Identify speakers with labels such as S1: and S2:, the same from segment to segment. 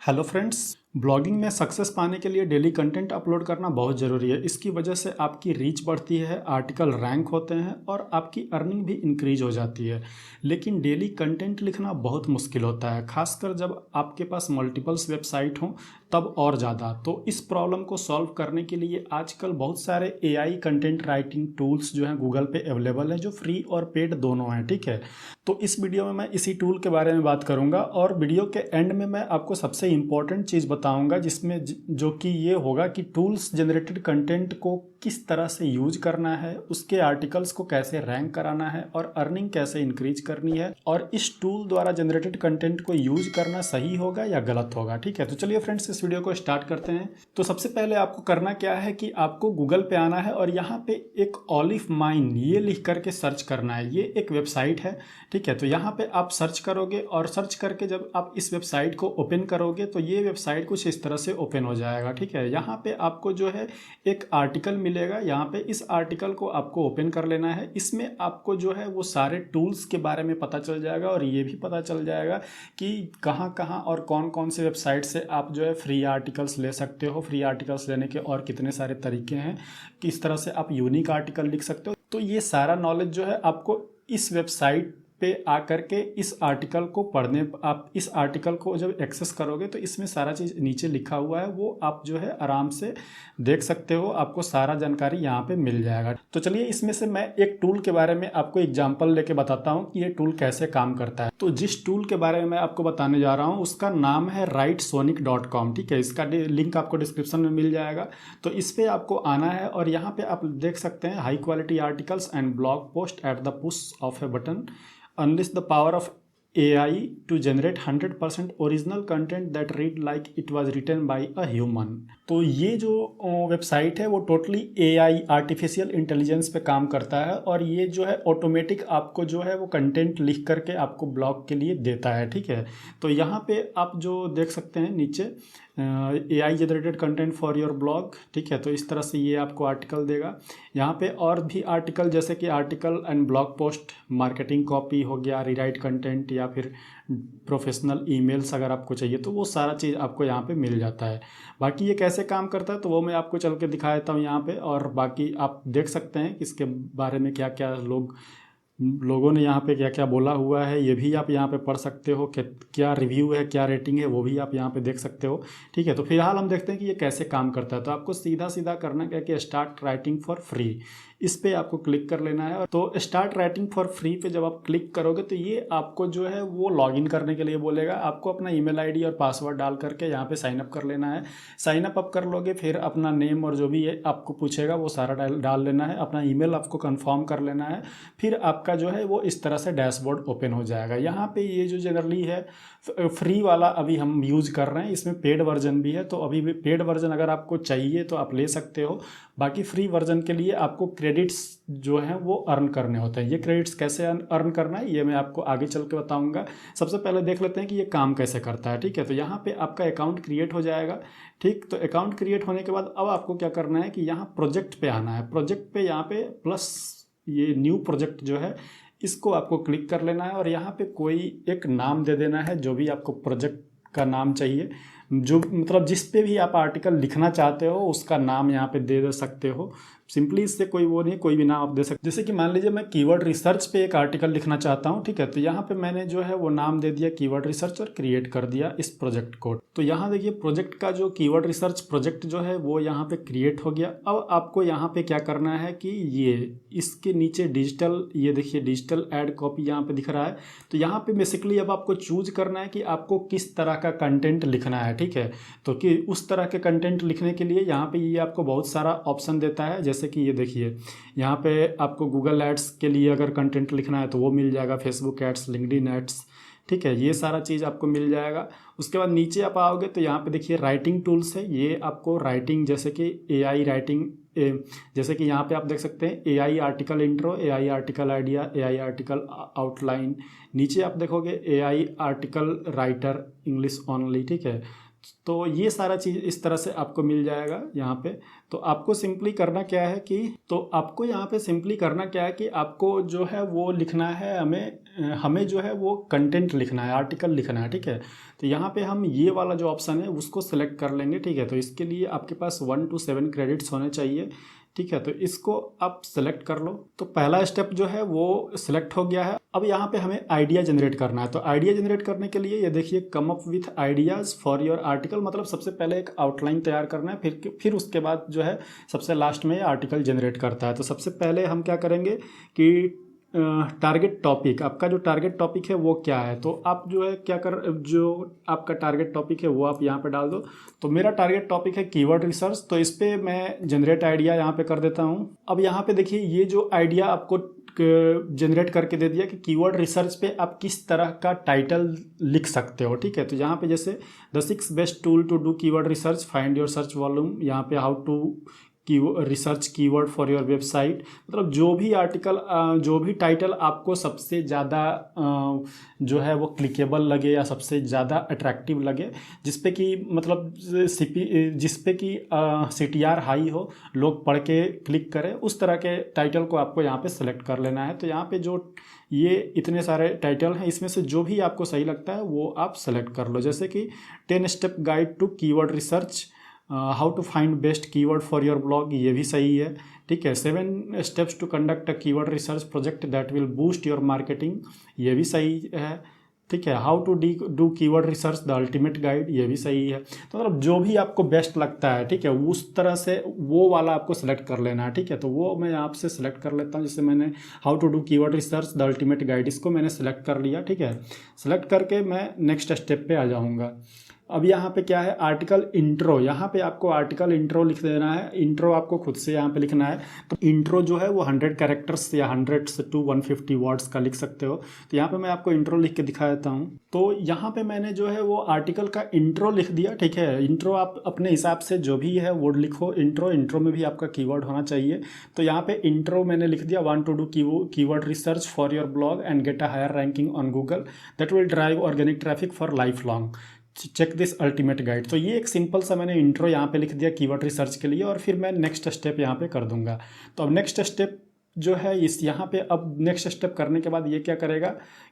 S1: Hello friends, blogging में success पाने के लिए डेली कंटेंट अपलोड करना बहुत ज़रूरी है। इसकी वजह से आपकी रीच बढ़ती है, आर्टिकल रैंक होते हैं और आपकी अर्निंग भी इंक्रीज हो जाती है। लेकिन डेली कंटेंट लिखना बहुत मुश्किल होता है, खासकर जब आपके पास मल्टीपल्स वेबसाइट हों तब और ज़्यादा। तो इस प्रॉब्लम को सॉल्व करने के लिए आजकल बहुत सारे एआई कंटेंट राइटिंग टूल्स जो हैं गूगल पे अवेलेबल हैं, जो फ्री और पेड दोनों हैं। ठीक है, तो इस वीडियो में मैं इसी टूल के बारे में बात करूंगा और वीडियो के एंड में मैं आपको सबसे इम्पोर्टेंट चीज़ बताऊंगा, जिसमें जो कि ये होगा कि टूल्स जनरेटेड कंटेंट को किस तरह से यूज करना है, उसके आर्टिकल्स को कैसे रैंक कराना है और अर्निंग कैसे इंक्रीज करनी है, और इस टूल द्वारा जनरेटेड कंटेंट को यूज करना सही होगा या गलत होगा। ठीक है, तो चलिए फ्रेंड्स इस वीडियो को स्टार्ट करते हैं। तो सबसे पहले आपको करना क्या है कि आपको गूगल पे आना है और यहाँ पे एक ऑलिव माइन ये लिख करके सर्च करना है। ये एक वेबसाइट है। ठीक है, तो यहाँ पे आप सर्च करोगे और सर्च करके जब आप इस वेबसाइट को ओपन करोगे तो ये वेबसाइट कुछ इस तरह से ओपन हो जाएगा। ठीक है, यहाँ पे आपको जो है एक आर्टिकल मिलेगा। यहाँ पे इस आर्टिकल को आपको ओपन कर लेना है। इसमें आपको जो है वो सारे टूल्स के बारे में पता चल जाएगा और ये भी पता चल जाएगा कि कहाँ कहाँ और कौन कौन से वेबसाइट से आप जो है फ्री आर्टिकल्स ले सकते हो। फ्री आर्टिकल्स लेने के और कितने सारे तरीके हैं, किस तरह से आप यूनिक आर्टिकल लिख सकते हो। तो ये सारा नॉलेज जो है आपको इस वेबसाइट पे आकर के इस आर्टिकल को पढ़ने, आप इस आर्टिकल को जब एक्सेस करोगे तो इसमें सारा चीज़ नीचे लिखा हुआ है, वो आप जो है आराम से देख सकते हो। आपको सारा जानकारी यहाँ पे मिल जाएगा। तो चलिए इसमें से मैं एक टूल के बारे में आपको एग्जांपल लेके बताता हूँ कि ये टूल कैसे काम करता है। तो जिस टूल के बारे में मैं आपको बताने जा रहा हूँ उसका नाम है writesonic.com। ठीक है, इसका लिंक आपको डिस्क्रिप्शन में मिल जाएगा। तो इस पर आपको आना है और यहाँ पे आप देख सकते हैं high quality articles and blog post at the push of A button unleash the power of AI to generate 100% original content that read like it was written by a human। तो ये जो वेबसाइट है वो totally AI artificial intelligence पे काम करता है और ये जो है ऑटोमेटिक आपको जो है वो कंटेंट लिख करके आपको ब्लॉग के लिए देता है। ठीक है, तो यहाँ पे आप जो देख सकते हैं नीचे AI generated content for your blog. ठीक है, तो इस तरह से ये आपको आर्टिकल देगा। यहाँ पे और भी आर्टिकल जैसे कि article and blog post, marketing copy हो गया, रीराइट कंटेंट या फिर प्रोफेशनल ईमेल्स अगर आपको चाहिए तो वो सारा चीज़ आपको यहाँ पे मिल जाता है। बाकी ये कैसे काम करता है तो वो मैं आपको चल के दिखा देता हूँ यहाँ पे, और बाकी आप देख सकते हैं कि इसके बारे में क्या क्या लोगों ने यहाँ पे क्या क्या बोला हुआ है, ये भी आप यहाँ पे पढ़ सकते हो। क्या रिव्यू है, क्या रेटिंग है, वो भी आप यहाँ पे देख सकते हो। ठीक है, तो फिलहाल हम देखते हैं कि ये कैसे काम करता है। तो आपको सीधा सीधा करना क्या कि स्टार्ट राइटिंग फॉर फ्री, इस पे आपको क्लिक कर लेना है। तो स्टार्ट राइटिंग फॉर फ्री पे जब आप क्लिक करोगे तो ये आपको जो है वो लॉगिन करने के लिए बोलेगा। आपको अपना ईमेल आईडी और पासवर्ड डाल करके यहाँ पे साइन अप कर लेना है। साइन अप कर लोगे, फिर अपना नेम और जो भी है आपको पूछेगा वो सारा डाल लेना है। अपना ईमेल आपको कंफर्म कर लेना है। फिर आपका जो है वो इस तरह से डैशबोर्ड ओपन हो जाएगा। यहाँ पे ये जो जनरली है फ्री वाला अभी हम यूज कर रहे हैं, इसमें पेड वर्जन भी है। तो अभी भी पेड वर्जन अगर आपको चाहिए तो आप ले सकते हो। बाकी फ्री वर्जन के लिए आपको क्रेडिट्स जो हैं वो अर्न करने होते हैं। ये क्रेडिट्स कैसे अर्न करना है ये मैं आपको आगे चल के बताऊंगा। सबसे पहले देख लेते हैं कि ये काम कैसे करता है। ठीक है, तो यहाँ पे आपका अकाउंट क्रिएट हो जाएगा। ठीक, तो अकाउंट क्रिएट होने के बाद अब आपको क्या करना है कि यहाँ प्रोजेक्ट पे आना है। प्रोजेक्ट पे यहाँ पे प्लस ये न्यू प्रोजेक्ट जो है इसको आपको क्लिक कर लेना है और यहाँ पे कोई एक नाम दे देना है, जो भी आपको प्रोजेक्ट का नाम चाहिए, जो मतलब जिस पे भी आप आर्टिकल लिखना चाहते हो उसका नाम यहाँ पे दे सकते हो। सिंपली इससे कोई वो नहीं, कोई भी नाम आप दे सकते। जैसे कि मान लीजिए मैं कीवर्ड रिसर्च पे एक आर्टिकल लिखना चाहता हूँ। ठीक है, तो यहाँ पे मैंने जो है वो नाम दे दिया कीवर्ड रिसर्च और क्रिएट कर दिया इस प्रोजेक्ट को। तो यहाँ देखिए प्रोजेक्ट का जो कीवर्ड रिसर्च प्रोजेक्ट जो है वो यहाँ पे क्रिएट हो गया। अब आपको यहाँ पे क्या करना है कि ये इसके नीचे डिजिटल, ये देखिए डिजिटल एड कॉपी यहाँ पे दिख रहा है। तो यहाँ पे बेसिकली अब आपको चूज करना है कि आपको किस तरह का कंटेंट लिखना है। ठीक है, तो कि उस तरह के कंटेंट लिखने के लिए यहाँ पे ये आपको बहुत सारा ऑप्शन देता है। जैसे कि ये देखिए यहाँ पे आपको गूगल एड्स के लिए अगर कंटेंट लिखना है तो वो मिल जाएगा, फेसबुक एड्स, लिंक्डइन एड्स। ठीक है, ये सारा चीज़ आपको मिल जाएगा। उसके बाद नीचे आप आओगे तो यहाँ पे देखिए राइटिंग टूल्स है। ये आपको राइटिंग जैसे कि एआई राइटिंग, जैसे कि यहाँ पे आप देख सकते हैं AI article intro, AI article idea, AI article outline. नीचे आप देखोगे AI article writer English only. ठीक है, तो ये सारा चीज़ इस तरह से आपको मिल जाएगा यहाँ पे। तो आपको सिंपली करना क्या है कि आपको जो है वो लिखना है, हमें जो है वो कंटेंट लिखना है, आर्टिकल लिखना है, ठीक है। तो यहाँ पे हम ये वाला जो ऑप्शन है उसको सेलेक्ट कर लेंगे, ठीक है। तो इसके लिए आपके पास 1 to 7 क्रेडिट्स होने चाहिए, ठीक है। तो इसको आप सेलेक्ट कर लो। तो पहला स्टेप जो है वो सिलेक्ट हो गया है। अब यहाँ पे हमें आइडिया जनरेट करना है। तो आइडिया जनरेट करने के लिए ये देखिए, come up with ideas for your article, मतलब सबसे पहले एक आउटलाइन तैयार करना है, फिर उसके बाद जो है सबसे लास्ट में आर्टिकल जनरेट करता है। तो सबसे पहले हम क्या करेंगे कि टारगेट टॉपिक, आपका जो टारगेट टॉपिक है वो क्या है। तो आप जो है जो आपका टारगेट टॉपिक है वो आप यहाँ पे डाल दो। तो मेरा टारगेट टॉपिक है कीवर्ड रिसर्च, तो इस पर मैं जनरेट आइडिया यहाँ पे कर देता हूँ। अब यहाँ पे देखिए, ये जो आइडिया आपको जनरेट करके दे दिया कि कीवर्ड रिसर्च पे आप किस तरह का टाइटल लिख सकते हो, ठीक है। तो यहाँ पे जैसे the 6 best tool to do keyword research, find your search volume, यहाँ पे how to research keyword for your website, मतलब जो भी आर्टिकल, जो भी टाइटल आपको सबसे ज़्यादा जो है वो क्लिकेबल लगे या सबसे ज़्यादा अट्रैक्टिव लगे, जिसपे कि मतलब जिसपे कि CTR हाई हो, लोग पढ़ के क्लिक करें, उस तरह के टाइटल को आपको यहाँ पे सेलेक्ट कर लेना है। तो यहाँ पे जो ये इतने सारे टाइटल हैं, इसमें से जो भी आपको सही लगता है वो आप सेलेक्ट कर लो। जैसे कि 10 step guide to keyword research, how to find best keyword for your blog, ये भी सही है, ठीक है। 7 steps to conduct a keyword research project that will boost your marketing, ये भी सही है, ठीक है। How to do keyword research the ultimate guide, ये भी सही है। तो मतलब जो भी आपको बेस्ट लगता है, ठीक है, उस तरह से वो वाला आपको सेलेक्ट कर लेना है, ठीक है। तो वो मैं आपसे सेलेक्ट कर लेता हूँ। जैसे मैंने how to do keyword research the ultimate guide, इसको मैंने सेलेक्ट कर लिया, ठीक है। सेलेक्ट करके मैं नेक्स्ट स्टेप पे आ जाऊँगा। अब यहाँ पे क्या है, आर्टिकल इंट्रो, यहाँ पे आपको आर्टिकल इंट्रो लिख देना है। इंट्रो आपको खुद से यहाँ पे लिखना है। तो इंट्रो जो है वो 100 कैरेक्टर्स या 100 से 150 वर्ड्स का लिख सकते हो। तो यहाँ पे मैं आपको इंट्रो लिख के दिखा देता हूँ। तो यहाँ पे मैंने जो है वो आर्टिकल का इंट्रो लिख दिया, ठीक है। इंट्रो आप अपने हिसाब से जो भी है वर्ड लिखो। इंट्रो में भी आपका कीवर्ड होना चाहिए। तो यहाँ पे इंट्रो मैंने लिख दिया, want to do keyword research for your blog and get a higher ranking on Google that will drive organic traffic for life long, check this ultimate guide. तो ये एक सिंपल सा मैंने इंट्रो यहाँ पे लिख दिया कीवर्ड रिसर्च के लिए, और फिर मैं नेक्स्ट स्टेप यहाँ पे कर दूंगा। तो अब नेक्स्ट स्टेप जो है इस यहाँ पे, अब नेक्स्ट स्टेप करने के बाद ये क्या करेगा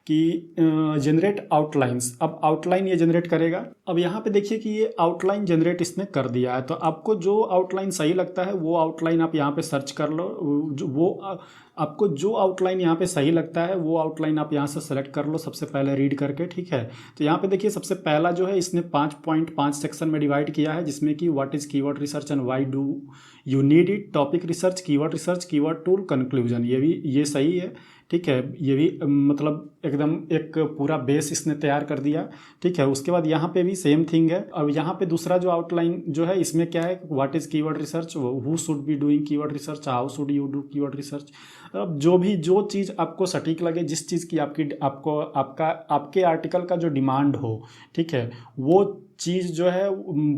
S1: कि जनरेट आउटलाइंस। अब आउटलाइन ये जनरेट करेगा। अब यहाँ पे देखिए कि ये आउटलाइन जनरेट इसने कर दिया है। तो आपको जो आउटलाइन सही लगता है वो आउटलाइन आप यहाँ पे सर्च कर लो। आपको जो आउटलाइन यहाँ पे सही लगता है वो आउटलाइन आप यहाँ से सेलेक्ट कर लो, सबसे पहले रीड करके, ठीक है। तो यहाँ पे देखिए सबसे पहला जो है इसने 5.5 सेक्शन में डिवाइड किया है, जिसमें कि what is keyword research and why do you need it, topic research, keyword tool, conclusion, ये सही है, ठीक है। ये भी मतलब एकदम एक पूरा बेस इसने तैयार कर दिया, ठीक है। उसके बाद यहाँ पे भी सेम थिंग है। अब यहाँ पे दूसरा जो आउटलाइन जो है इसमें क्या है, what is keyword research, who should be doing keyword research, how should you do keyword research. अब जो चीज़ आपको सटीक लगे, जिस चीज़ की आपके आर्टिकल का जो डिमांड हो, ठीक है, वो चीज़ जो है,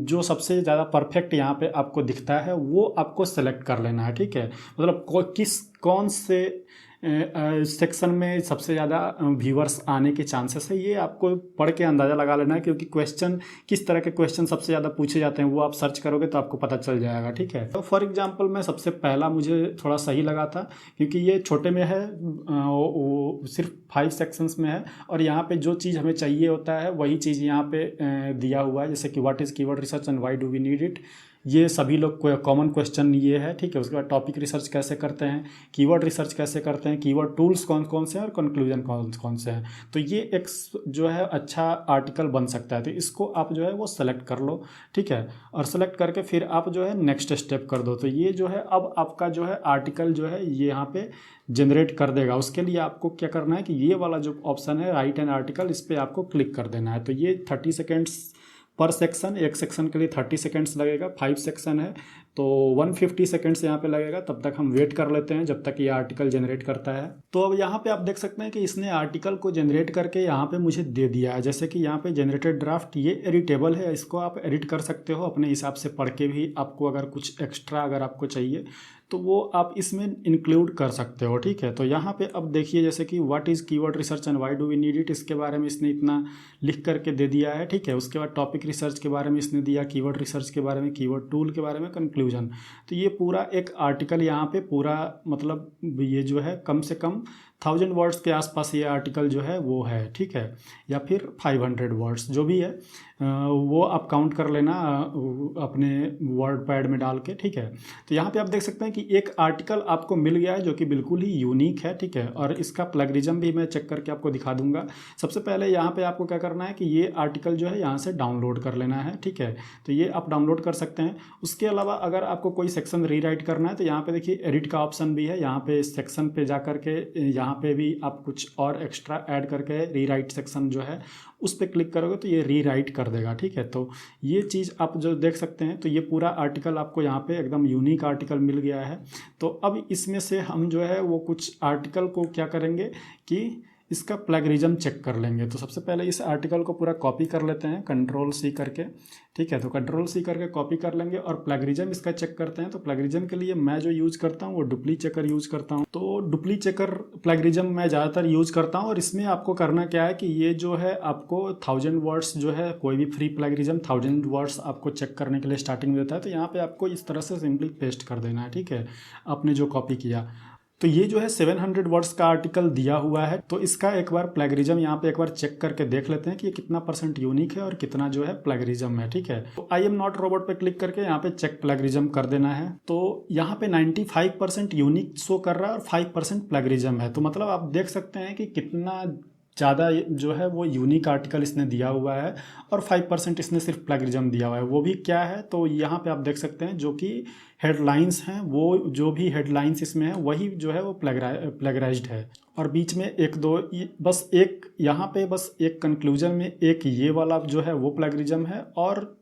S1: जो सबसे ज़्यादा परफेक्ट यहाँ पे आपको दिखता है वो आपको सेलेक्ट कर लेना है, ठीक है। मतलब कौन से सेक्शन में सबसे ज़्यादा व्यूअर्स आने के चांसेस है, ये आपको पढ़ के अंदाज़ा लगा लेना है। क्योंकि क्वेश्चन, किस तरह के क्वेश्चन सबसे ज़्यादा पूछे जाते हैं वो आप सर्च करोगे तो आपको पता चल जाएगा, ठीक है। तो फॉर एग्जांपल मैं सबसे पहला मुझे थोड़ा सही लगा था, क्योंकि ये छोटे में है, वो सिर्फ 5 सेक्शंस में है, और यहाँ पे जो चीज़ हमें चाहिए होता है वही चीज़ यहाँ पे दिया हुआ है। जैसे कि what is keyword research and why do we need it, ये सभी लोग कॉमन क्वेश्चन ये है, ठीक है। उसके बाद टॉपिक रिसर्च कैसे करते हैं, कीवर्ड रिसर्च कैसे करते हैं, कीवर्ड टूल्स कौन कौन से हैं, और कंक्लूजन कौन से हैं। तो ये एक जो है अच्छा आर्टिकल बन सकता है। तो इसको आप जो है वो सेलेक्ट कर लो, ठीक है। और सेलेक्ट करके फिर आप जो है नेक्स्ट स्टेप कर दो। तो ये जो है अब आपका जो है आर्टिकल जो है ये यहाँ पे जनरेट कर देगा। उसके लिए आपको क्या करना है कि ये वाला जो ऑप्शन है राइट एन आर्टिकल, इस पर आपको क्लिक कर देना है। तो ये 30 सेकेंड्स पर सेक्शन, एक सेक्शन के लिए 30 सेकेंड्स लगेगा, 5 सेक्शन है तो 150 सेकेंड्स यहाँ पे लगेगा। तब तक हम वेट कर लेते हैं जब तक ये आर्टिकल जनरेट करता है। तो अब यहाँ पे आप देख सकते हैं कि इसने आर्टिकल को जनरेट करके यहाँ पे मुझे दे दिया है। जैसे कि यहाँ पे जनरेटेड ड्राफ्ट, ये एडिटेबल है, इसको आप एडिट कर सकते हो अपने हिसाब से पढ़ के भी। आपको अगर कुछ एक्स्ट्रा अगर आपको चाहिए तो वो आप इसमें इंक्लूड कर सकते हो, ठीक है। तो यहाँ पे अब देखिए जैसे कि what is keyword research and why do we need it, इसके बारे में इसने इतना लिख करके दे दिया है, ठीक है। उसके बाद टॉपिक रिसर्च के बारे में इसने दिया, कीवर्ड रिसर्च के बारे में, कीवर्ड टूल के बारे में, कंक्लूजन। तो ये पूरा एक आर्टिकल यहाँ पे पूरा मतलब ये जो है कम से कम 1000 वर्ड्स के आसपास ये आर्टिकल जो है वो है, ठीक है, या फिर 500 वर्ड्स जो भी है वो आप काउंट कर लेना अपने वर्ड पैड में डाल के, ठीक है। तो यहाँ पे आप देख सकते हैं कि एक आर्टिकल आपको मिल गया है जो कि बिल्कुल ही यूनिक है, ठीक है। और इसका प्लगरिज्म भी मैं चेक करके आपको दिखा दूंगा। सबसे पहले यहाँ पे आपको क्या करना है कि ये आर्टिकल जो है यहाँ से डाउनलोड कर लेना है, ठीक है। तो ये आप डाउनलोड कर सकते हैं। उसके अलावा अगर आपको कोई सेक्शन रीराइट करना है तो यहाँ पे देखिए एडिट का ऑप्शन भी है। यहाँ पे सेक्शन पे जा करके यहाँ पे भी आप कुछ और एक्स्ट्रा ऐड करके रीराइट सेक्शन जो है उस पर क्लिक करोगे तो ये रीराइट कर देगा, ठीक है। तो ये चीज़ आप जो देख सकते हैं, तो ये पूरा आर्टिकल आपको यहाँ पे एकदम यूनिक आर्टिकल मिल गया है। तो अब इसमें से हम जो है वो कुछ आर्टिकल को क्या करेंगे कि इसका प्लगरिज्म चेक कर लेंगे। तो सबसे पहले इस आर्टिकल को पूरा कॉपी कर लेते हैं Ctrl+C करके, ठीक है। तो Ctrl+C करके कॉपी कर लेंगे और प्लगरिज्म इसका चेक करते हैं। तो प्लगरिज्म के लिए मैं जो यूज़ करता हूँ वो डुप्लीचेकर यूज़ करता हूँ। तो डुप्लीचेकर प्लगरिज्म मैं ज़्यादातर यूज़ करता हूँ। और इसमें आपको करना क्या है कि ये जो है आपको 1000 वर्ड्स जो है कोई भी फ्री प्लगरिज्म 1000 वर्ड्स आपको चेक करने के लिए स्टार्टिंग में देता है। तो यहाँ पर आपको इस तरह से सिंपली पेस्ट कर देना है, ठीक है, आपने जो कॉपी किया। तो ये जो है 700 वर्ड्स का आर्टिकल दिया हुआ है। तो इसका एक बार प्लगरिज्म यहाँ पे एक बार चेक करके देख लेते हैं कि ये कितना % यूनिक है और कितना जो है प्लगरिज्म है, ठीक है। तो आई एम नॉट रोबोट पे क्लिक करके यहाँ पे चेक प्लगरिज्म कर देना है। तो यहाँ पे 95% यूनिक शो कर रहा है और 5% प्लगरिज्म है। तो मतलब आप देख सकते हैं कि कितना ज़्यादा जो है वो यूनिक आर्टिकल इसने दिया हुआ है और 5% इसने सिर्फ प्लगरिज्म दिया हुआ है। वो भी क्या है तो यहाँ पे आप देख सकते हैं जो कि हेडलाइंस हैं, वो जो भी हेडलाइंस इसमें है वही जो है वो प्लगराइज्ड है। और बीच में एक दो बस एक यहाँ पे बस एक कंक्लूजन में एक ये वाला जो है वो प्लगरिज्म है। और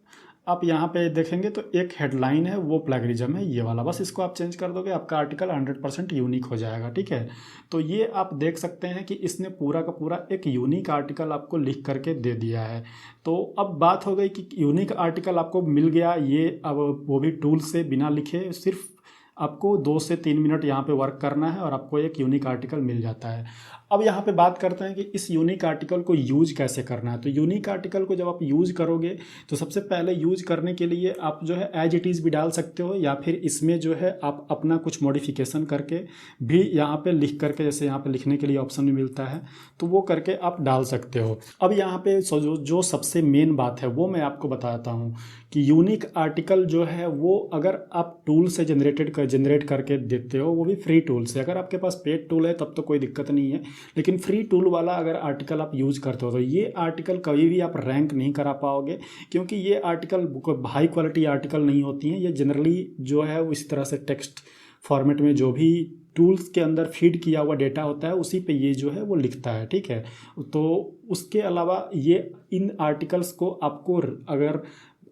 S1: आप यहाँ पे देखेंगे तो एक हेडलाइन है वो प्लगरिज्म है ये वाला। बस इसको आप चेंज कर दोगे आपका आर्टिकल 100% यूनिक हो जाएगा, ठीक है। तो ये आप देख सकते हैं कि इसने पूरा का पूरा एक यूनिक आर्टिकल आपको लिख करके दे दिया है। तो अब बात हो गई कि यूनिक आर्टिकल आपको मिल गया, ये अब वो भी टूल से बिना लिखे, सिर्फ आपको 2 से 3 मिनट यहाँ पे वर्क करना है और आपको एक यूनिक आर्टिकल मिल जाता है। अब यहाँ पे बात करते हैं कि इस यूनिक आर्टिकल को यूज कैसे करना है। तो यूनिक आर्टिकल को जब आप यूज करोगे तो सबसे पहले यूज करने के लिए आप जो है एज इट इज़ भी डाल सकते हो या फिर इसमें जो है आप अपना कुछ मॉडिफिकेशन करके भी यहाँ पे लिख करके, जैसे यहाँ पे लिखने के लिए ऑप्शन भी मिलता है तो वो करके आप डाल सकते हो। अब यहाँ पे जो सबसे मेन बात है वो मैं आपको बताता हूँ कि यूनिक आर्टिकल जो है वो अगर आप टूल से जनरेट करके देते हो, वो भी फ्री टूल से। अगर आपके पास पेड टूल है तब तो कोई दिक्कत नहीं है, लेकिन फ्री टूल वाला अगर आर्टिकल आप यूज करते हो तो ये आर्टिकल कभी भी आप रैंक नहीं करा पाओगे, क्योंकि ये आर्टिकल हाई क्वालिटी आर्टिकल नहीं होती हैं। ये जनरली जो है वो इस तरह से टेक्स्ट फॉर्मेट में जो भी टूल्स के अंदर फीड किया हुआ डेटा होता है उसी पे ये जो है वो लिखता है, ठीक है। तो उसके अलावा ये इन आर्टिकल्स को आपको अगर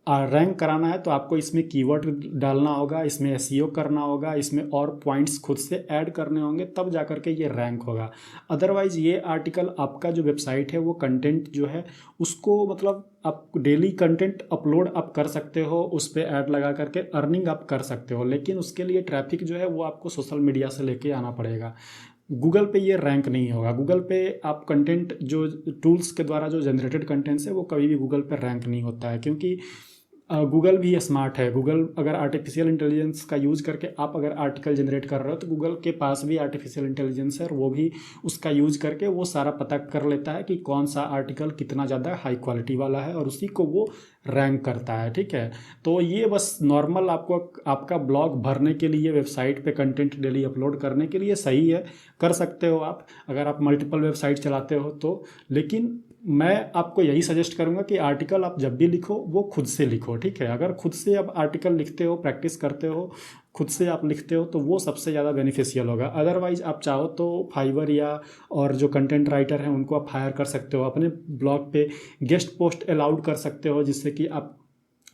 S1: रैंक कराना है तो आपको इसमें कीवर्ड डालना होगा, इसमें एसईओ करना होगा, इसमें और पॉइंट्स खुद से ऐड करने होंगे, तब जा कर के ये रैंक होगा। अदरवाइज ये आर्टिकल आपका जो वेबसाइट है वो कंटेंट जो है उसको मतलब आप डेली कंटेंट अपलोड आप कर सकते हो, उस पर ऐड लगा करके अर्निंग आप कर सकते हो, लेकिन उसके लिए ट्रैफिक जो है वो आपको सोशल मीडिया से लेके आना पड़ेगा। गूगल पे ये रैंक नहीं होगा। गूगल पे आप कंटेंट जो टूल्स के द्वारा जो जनरेटेड कंटेंट्स है वो कभी भी गूगल पे रैंक नहीं होता है, क्योंकि गूगल भी स्मार्ट है। गूगल अगर आर्टिफिशियल इंटेलिजेंस का यूज़ करके आप अगर आर्टिकल जनरेट कर रहे हो तो गूगल के पास भी आर्टिफिशियल इंटेलिजेंस है और वो भी उसका यूज़ करके वो सारा पता कर लेता है कि कौन सा आर्टिकल कितना ज़्यादा हाई क्वालिटी वाला है और उसी को वो रैंक करता है, ठीक है। तो ये बस नॉर्मल आपको आपका ब्लॉग भरने के लिए, वेबसाइट पे कंटेंट डेली अपलोड करने के लिए सही है, कर सकते हो आप अगर आप मल्टीपल वेबसाइट चलाते हो तो। लेकिन मैं आपको यही सजेस्ट करूंगा कि आर्टिकल आप जब भी लिखो वो खुद से लिखो, ठीक है। अगर खुद से आप आर्टिकल लिखते हो, प्रैक्टिस करते हो, खुद से आप लिखते हो तो वो सबसे ज़्यादा बेनिफिशियल होगा। अदरवाइज आप चाहो तो फाइवर या और जो कंटेंट राइटर हैं उनको आप हायर कर सकते हो, अपने ब्लॉग पे गेस्ट पोस्ट अलाउड कर सकते हो,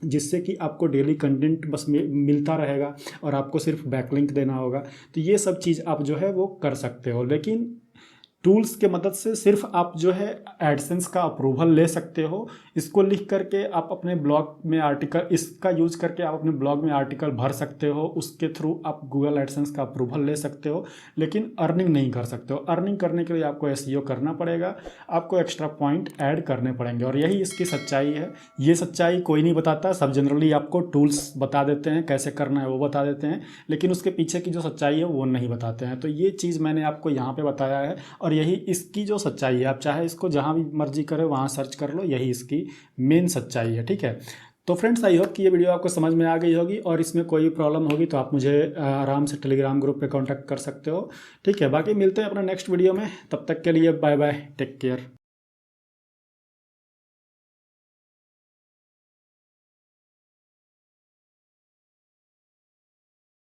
S1: जिससे कि आपको डेली कंटेंट बस मिलता रहेगा और आपको सिर्फ बैकलिंक देना होगा। तो ये सब चीज़ आप जो है वो कर सकते हो। लेकिन टूल्स के मदद से सिर्फ आप जो है एडसेंस का अप्रूवल ले सकते हो। इसको लिख करके आप अपने ब्लॉग में आर्टिकल, इसका यूज करके आप अपने ब्लॉग में आर्टिकल भर सकते हो, उसके थ्रू आप गूगल एडसेंस का अप्रूवल ले सकते हो, लेकिन अर्निंग नहीं कर सकते हो। अर्निंग करने के लिए आपको एसईओ करना पड़ेगा, आपको एक्स्ट्रा पॉइंट ऐड करने पड़ेंगे, और यही इसकी सच्चाई है। ये सच्चाई कोई नहीं बताता, सब जनरली आपको टूल्स बता देते हैं, कैसे करना है वो बता देते हैं, लेकिन उसके पीछे की जो सच्चाई है वो नहीं बताते हैं। तो ये चीज़ मैंने आपको यहाँ पे बताया है, और यही इसकी जो सच्चाई है। आप चाहे इसको जहाँ भी मर्जी करें वहाँ सर्च कर लो, यही इसकी मेन सच्चाई है। ठीक है, तो फ्रेंड्स आई होप कि ये वीडियो आपको समझ में आ गई होगी, और इसमें कोई प्रॉब्लम होगी तो आप मुझे आराम से टेलीग्राम ग्रुप पे कांटेक्ट कर सकते हो। ठीक है, बाकी मिलते हैं अपना नेक्स्ट वीडियो में, तब तक के लिए बाय बाय, टेक केयर।